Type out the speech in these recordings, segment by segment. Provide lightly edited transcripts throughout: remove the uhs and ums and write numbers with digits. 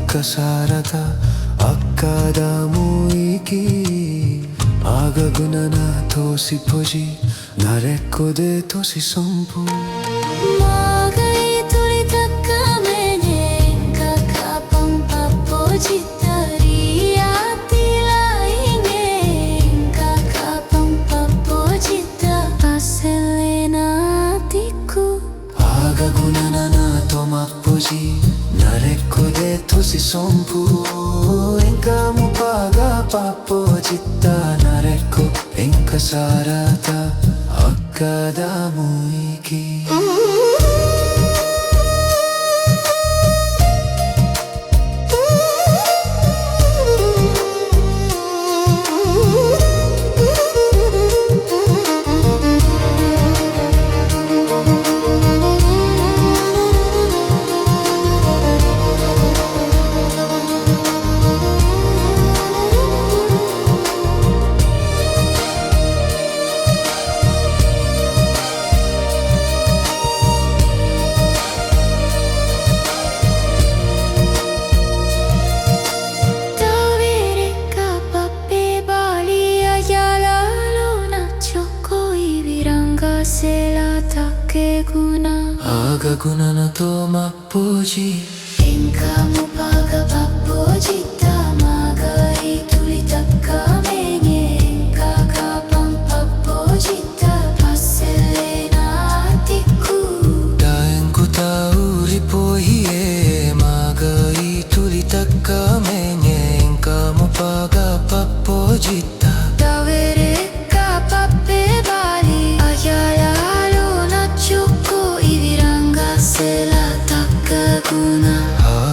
ఒక్కసారత అక్కద మూయికి ఆగగునన తోసిపోజి నరెక్కుదే తోసి సొంపు Narekode tusi sompu Enka mupaga papo jitta Narekko enka sarata Akkada muiki Agaguna to mapoji Enka mupaga papojita Magai tulitakka menye Enka kapang papojita Paselena atiku Daengku tau ripohie Magai tulitakka menye Enka mupaga papojita Davereka pape bali Ayala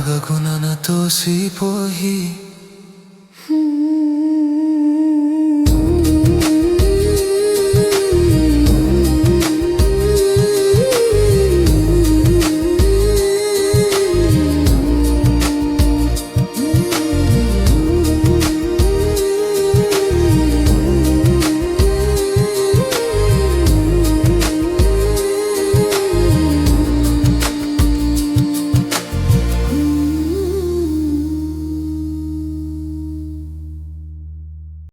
Agaguna na to si pohi